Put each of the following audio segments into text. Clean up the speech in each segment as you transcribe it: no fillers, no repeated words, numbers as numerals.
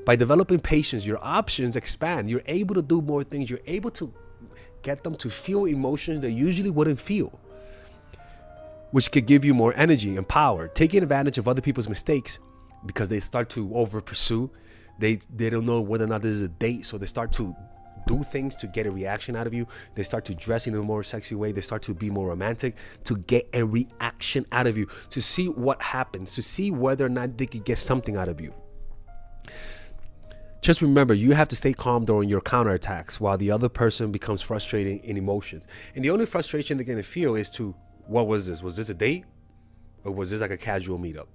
By developing patience, your options expand. You're able to do more things. You're able to get them to feel emotions they usually wouldn't feel, which could give you more energy and power. Taking advantage of other people's mistakes because they start to over pursue. They don't know whether or not this is a date, so they start to do things to get a reaction out of you. They start to dress in a more sexy way. They start to be more romantic to get a reaction out of you, to see what happens, to see whether or not they could get something out of you. Just remember, you have to stay calm during your counterattacks while the other person becomes frustrated in emotions. And the only frustration they're going to feel is to, what was this? Was this a date? Or was this like a casual meetup?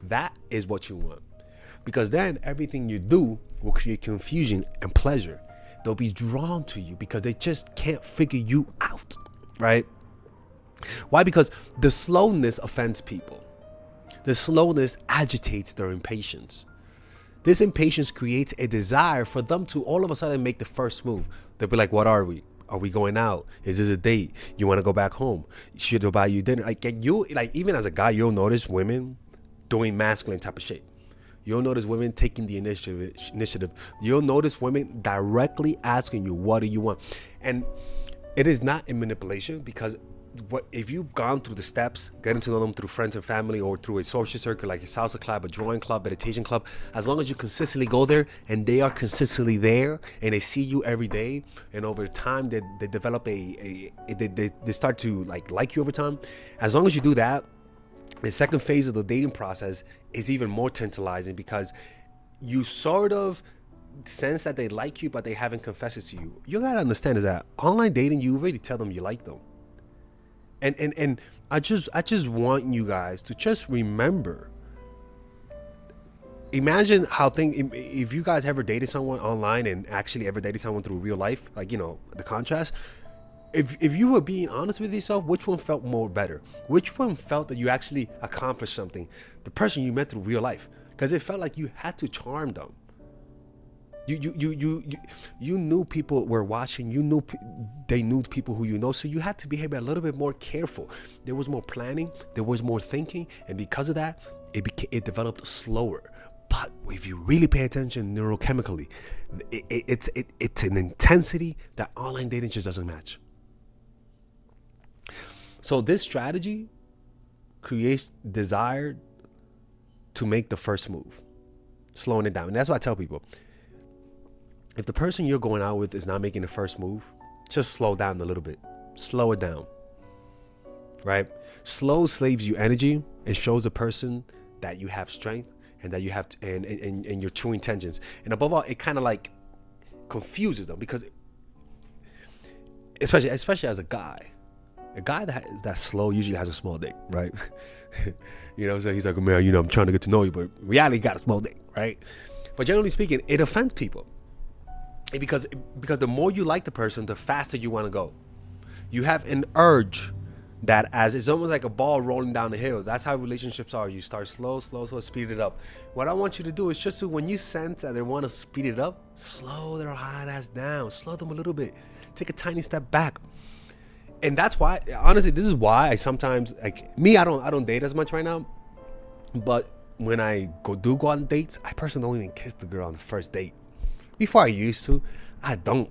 That is what you want. Because then everything you do will create confusion and pleasure. They'll be drawn to you because they just can't figure you out, right? Why? Because the slowness offends people. The slowness agitates their impatience. This impatience creates a desire for them to all of a sudden make the first move. They'll be like, what are we? Are we going out? Is this a date? You want to go back home? Should I buy you dinner? Like even as a guy, you'll notice women doing masculine type of shit. You'll notice women taking the initiative. You'll notice women directly asking you, what do you want? And it is not a manipulation, because if you've gone through the steps, getting to know them through friends and family or through a social circle like a salsa club, a drawing club, meditation club, as long as you consistently go there and they are consistently there and they see you every day, and over time they develop they start to like you over time. As long as you do that, the second phase of the dating process is even more tantalizing, because you sort of sense that they like you, but they haven't confessed it to you. You gotta understand is that online dating, you already tell them you like them. And I just want you guys to just remember. Imagine how if you guys ever dated someone online and actually ever dated someone through real life, like, you know, the contrast. If you were being honest with yourself, which one felt more better? Which one felt that you actually accomplished something? The person you met through real life, because it felt like you had to charm them. You knew people were watching. You knew they knew people who you know, so you had to behave a little bit more careful. There was more planning. There was more thinking, and because of that, it developed slower. But if you really pay attention neurochemically, it's an intensity that online dating just doesn't match. So this strategy creates desire to make the first move, slowing it down. And that's why I tell people, if the person you're going out with is not making the first move, just slow down a little bit. Slow it down, right? Slow saves you energy and shows a person that you have strength and that you have and your true intentions. And above all, it kind of like confuses them, because especially as a guy that's slow usually has a small dick, right? You know, so he's like, man, you know, I'm trying to get to know you, but in reality, he got a small dick, right? But generally speaking, it offends people. Because the more you like the person, the faster you want to go. You have an urge that, as it's almost like a ball rolling down the hill. That's how relationships are. You start slow, speed it up. What I want you to do is just when you sense that they want to speed it up, slow their hot ass down. Slow them a little bit. Take a tiny step back. And that's why, honestly, this is why I sometimes, like me, I don't date as much right now. But when I go on dates, I personally don't even kiss the girl on the first date. Before I used to, I don't.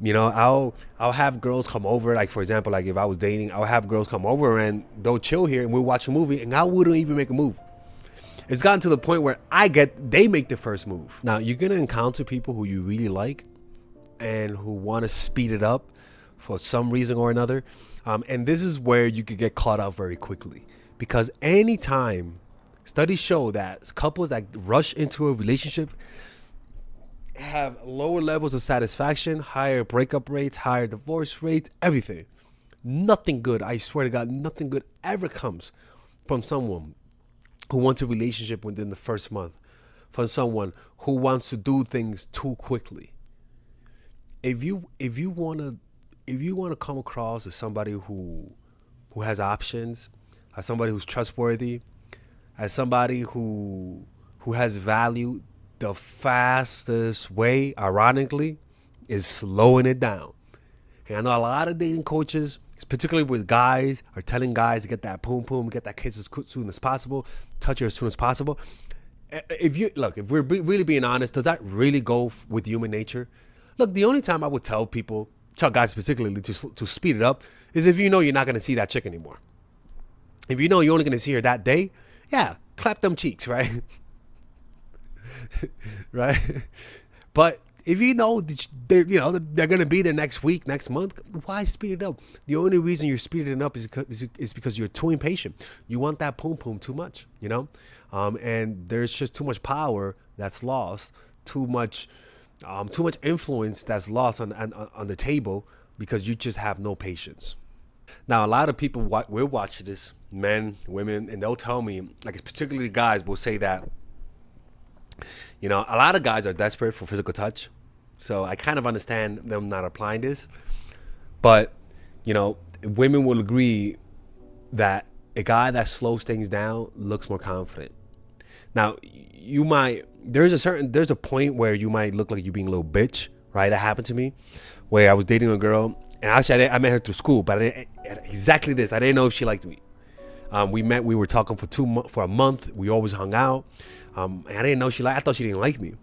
You know, I'll have girls come over, like, for example, like if I was dating, I'll have girls come over and they'll chill here and we'll watch a movie and I wouldn't even make a move. It's gotten to the point where they make the first move. Now, you're going to encounter people who you really like and who want to speed it up for some reason or another. And this is where you could get caught out very quickly, because anytime, studies show that couples that rush into a relationship have lower levels of satisfaction, higher breakup rates, higher divorce rates, everything. Nothing good, I swear to God, nothing good ever comes from someone who wants a relationship within the first month, from someone who wants to do things too quickly. If you want to come across as somebody who has options, as somebody who's trustworthy, as somebody who has value, the fastest way, ironically, is slowing it down. And I know a lot of dating coaches, particularly with guys, are telling guys to get that poom, get that kiss as soon as possible, touch her as soon as possible. if you look, if we're really being honest, does that really go with human nature? Look, the only time I would tell guys particularly to speed it up is if you know you're not going to see that chick anymore. If you know you're only going to see her that day, yeah, clap them cheeks, right? Right? But if you know they're going to be there next week, next month, why speed it up? The only reason you're speeding it up is because you're too impatient. You want that poom poom too much, and there's just too much power that's lost, too much influence that's lost on the table because you just have no patience. Now, a lot of people will watch this, men, women, and they'll tell me, like particularly guys, will say that, a lot of guys are desperate for physical touch. So I kind of understand them not applying this. But, women will agree that a guy that slows things down looks more confident. Now, there's a point where you might look like you're being a little bitch, right? That happened to me, where I was dating a girl, and actually I met her through school, but exactly this. I didn't know if she liked me. We were talking for a month. We always hung out. And I didn't know I thought she didn't like me.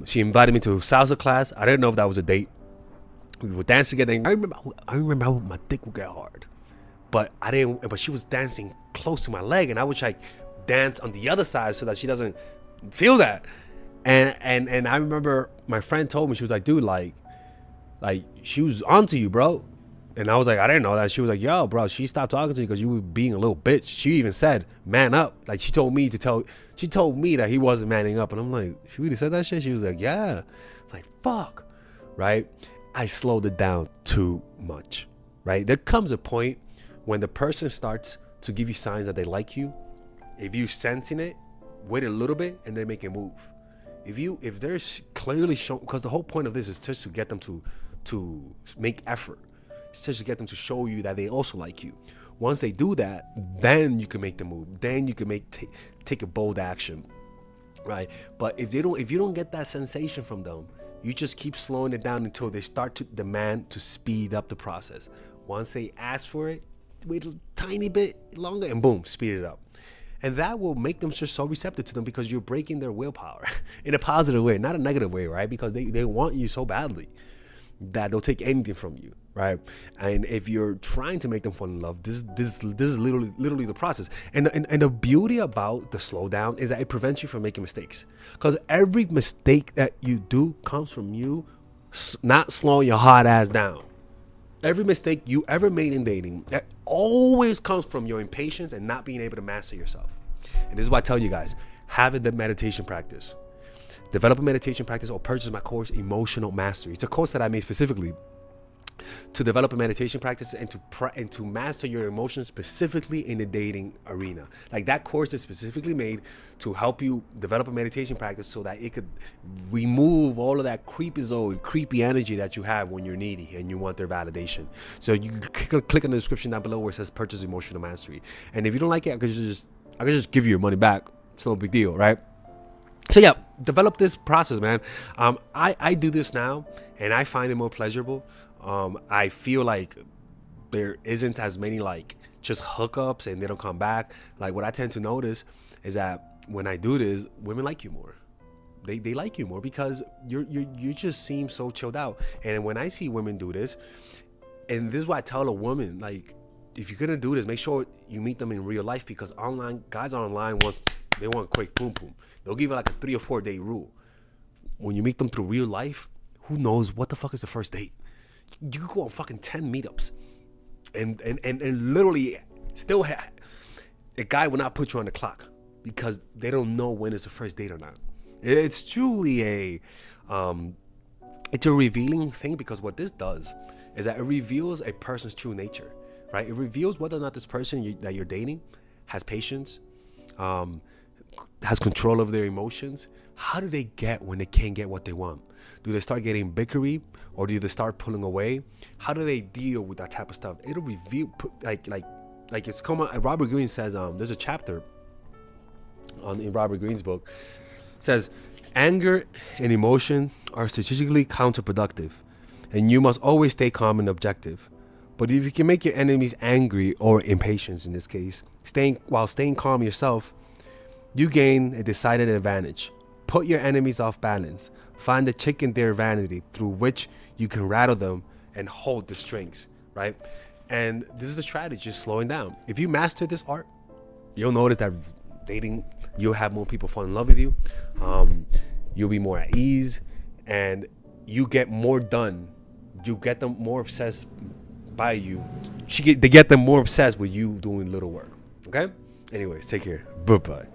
She invited me to salsa class. I didn't know if that was a date. We would dance together. And I remember how my dick would get hard, but she was dancing close to my leg, and I would like dance on the other side so that she doesn't feel that. And I remember my friend told me, she was like, dude, like she was onto you, bro. And I was like, I didn't know that. She was like, yo, bro, she stopped talking to you because you were being a little bitch. She even said, man up. Like she told me that he wasn't manning up. And I'm like, she really said that shit? She was like, yeah. It's like, fuck. Right? I slowed it down too much. Right? There comes a point when the person starts to give you signs that they like you. If you're sensing it, wait a little bit and then make a move. If they're clearly shown, because the whole point of this is just to get them to make effort. It's just to get them to show you that they also like you. Once they do that, then you can make the move. Then you can take a bold action, right? But if you don't get that sensation from them, you just keep slowing it down until they start to demand to speed up the process. Once they ask for it, wait a tiny bit longer, and boom, speed it up. And that will make them just so receptive to them because you're breaking their willpower in a positive way, not a negative way, right? Because they want you so badly that they'll take anything from you, right? And if you're trying to make them fall in love, this is literally the process. And the beauty about the slowdown is that it prevents you from making mistakes, because every mistake that you do comes from you not slowing your hard ass down. Every mistake you ever made in dating, that always comes from your impatience and not being able to master yourself. And this is why I tell you guys, have the meditation practice. Develop a meditation practice or purchase my course, Emotional Mastery. It's a course that I made specifically to develop a meditation practice and to master your emotions, specifically in the dating arena. Like, that course is specifically made to help you develop a meditation practice so that it could remove all of that creepy energy that you have when you're needy and you want their validation. So you can click on the description down below where it says purchase Emotional Mastery. And if you don't like it, I could just give you your money back. It's no big deal, right? So yeah, develop this process, man. I do this now and I find it more pleasurable. I feel like there isn't as many like just hookups and they don't come back. Like, what I tend to notice is that when I do this, women like you more. They like you more because you just seem so chilled out. And when I see women do this, and this is what I tell a woman, like, if you're gonna do this, make sure you meet them in real life, because guys online they want quick boom boom. They'll give you like a 3 or 4 day rule. When you meet them through real life, who knows what the fuck is the first date? You could go on fucking 10 meetups and literally still a guy will not put you on the clock because they don't know when it's the first date or not. It's truly it's a revealing thing, because what this does is that it reveals a person's true nature, right? It reveals whether or not this person that you're dating has patience, has control of their emotions. How do they get when they can't get what they want? Do they start getting bickery, or do they start pulling away? How do they deal with that type of stuff? It'll reveal, like it's common. Robert Greene says, there's a chapter in Robert Greene's book, says anger and emotion are strategically counterproductive, and you must always stay calm and objective. But if you can make your enemies angry, or impatient in this case, while staying calm yourself, you gain a decided advantage. Put your enemies off balance. Find the chick in their vanity through which you can rattle them and hold the strings, right? And this is a strategy, just slowing down. If you master this art, you'll notice that dating, you'll have more people fall in love with you. You'll be more at ease, and you get more done. You get them more obsessed by you. They get them more obsessed with you doing little work. Okay? Anyways, take care. Bye-bye.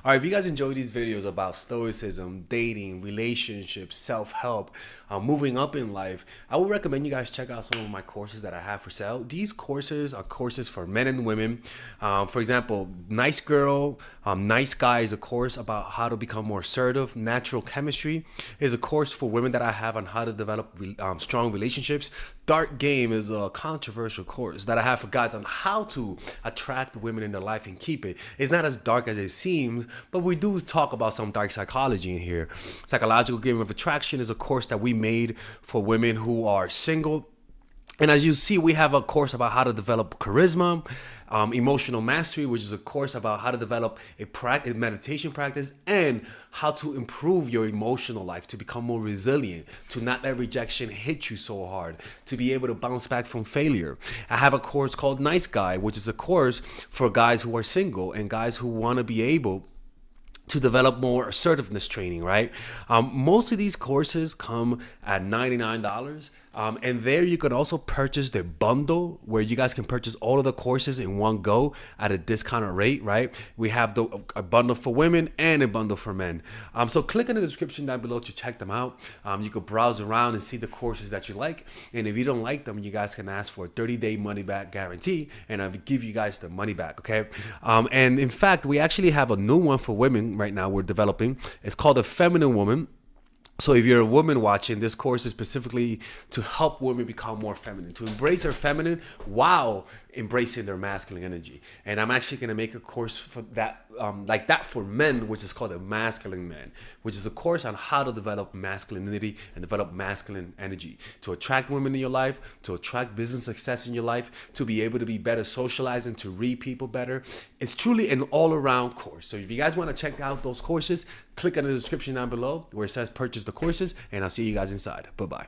All right, if you guys enjoy these videos about stoicism, dating, relationships, self-help, moving up in life, I would recommend you guys check out some of my courses that I have for sale. These courses are courses for men and women. For example, Nice Girl, Nice Guy is a course about how to become more assertive. Natural Chemistry is a course for women that I have on how to develop strong relationships. Dark Game is a controversial course that I have for guys on how to attract women in their life and keep it. It's not as dark as it seems, but we do talk about some dark psychology in here. Psychological Game of Attraction is a course that we made for women who are single. And as you see, we have a course about how to develop charisma, emotional mastery, which is a course about how to develop a meditation practice and how to improve your emotional life, to become more resilient, to not let rejection hit you so hard, to be able to bounce back from failure. I have a course called Nice Guy, which is a course for guys who are single and guys who want to be able to develop more assertiveness training, right? Most of these courses come at $99. And there you can also purchase the bundle where you guys can purchase all of the courses in one go at a discounted rate, right? We have a bundle for women and a bundle for men. So click in the description down below to check them out. You can browse around and see the courses that you like. And if you don't like them, you guys can ask for a 30-day money back guarantee, and I'll give you guys the money back, okay? And in fact, we actually have a new one for women right now we're developing. It's called The Feminine Woman. So if you're a woman watching, this course is specifically to help women become more feminine, to embrace their feminine while embracing their masculine energy. And I'm actually going to make a course for that, like that for men, which is called the Masculine Man, which is a course on how to develop masculinity and develop masculine energy, to attract women in your life, to attract business success in your life, to be able to be better socializing, to read people better. It's truly an all-around course. So if you guys want to check out those courses, click on the description down below where it says purchase the courses, and I'll see you guys inside. Bye-bye.